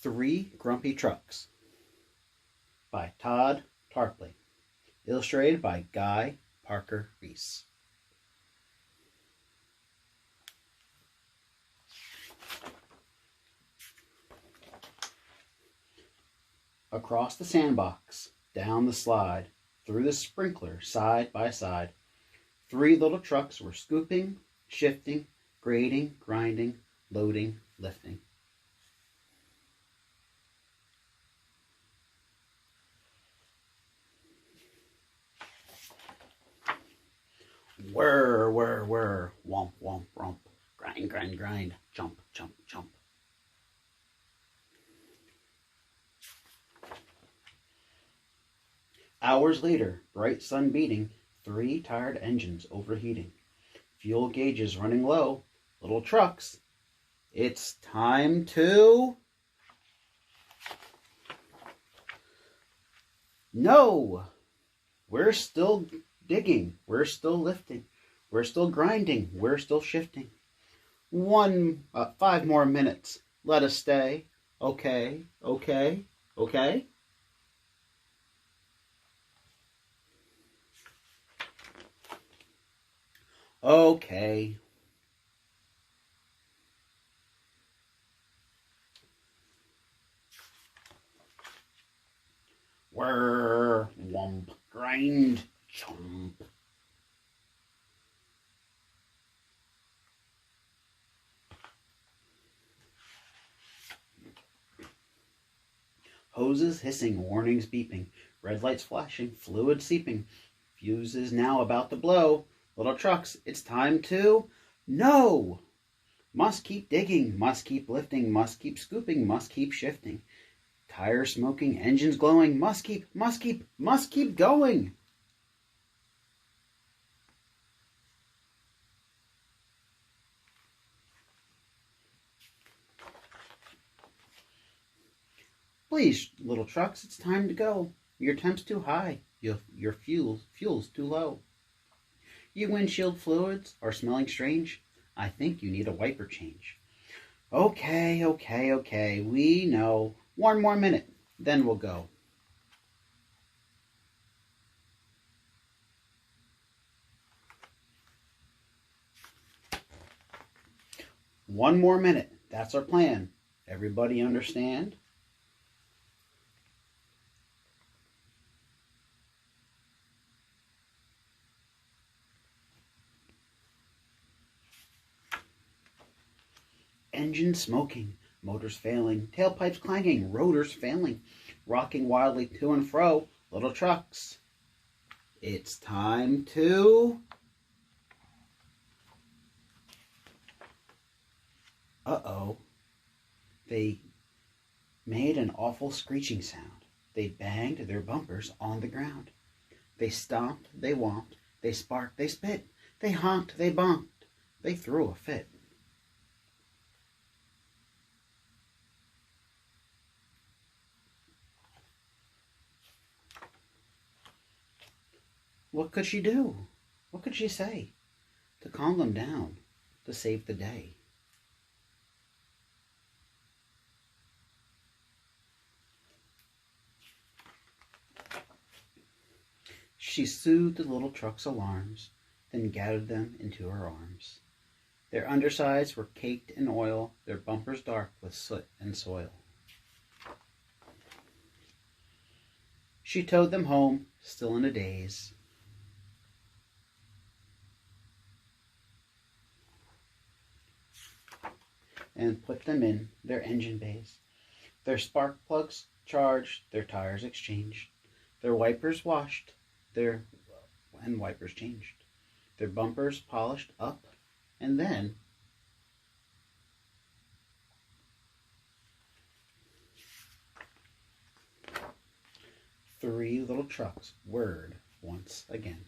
Three Grumpy Trucks by Todd Tarpley. Illustrated by Guy Parker-Rees. Across the sandbox, down the slide, through the sprinkler, side by side, three little trucks were scooping, shifting, grading, grinding, loading, lifting. Whir, whir, whir, womp, womp, romp, grind, grind, grind, jump, jump, jump. Hours later, bright sun beating, three tired engines overheating. Fuel gauges running low, little trucks. It's time to... No! We're still digging, we're still lifting, we're still grinding, we're still shifting. 5 more minutes, let us stay. Okay, okay, okay. Okay. Whir, womp, grind, chomp. Hoses hissing, warnings beeping, red lights flashing, fluid seeping, fuses now about to blow. Little trucks, it's time to... No! Must keep digging, must keep lifting, must keep scooping, must keep shifting. Tires smoking, engines glowing, must keep going. Please, little trucks, it's time to go. Your temp's too high, your fuel's too low. Your windshield fluids are smelling strange. I think you need a wiper change. Okay, okay, okay, we know. 1 more minute, then we'll go. One more minute, that's our plan. Everybody understand? Engines smoking, motors failing, tailpipes clanging, rotors failing, rocking wildly to and fro, little trucks. It's time to... Uh-oh. They made an awful screeching sound. They banged their bumpers on the ground. They stomped, they womped, they sparked, they spit, they honked, they bonked, they threw a fit. What could she do? What could she say to calm them down, to save the day? She soothed the little truck's alarms, then gathered them into her arms. Their undersides were caked in oil, their bumpers dark with soot and soil. She towed them home, still in a daze. And put them in their engine bays. Their spark plugs charged, their tires exchanged, their wipers washed, and wipers changed, their bumpers polished up, and then three little trucks whirred once again.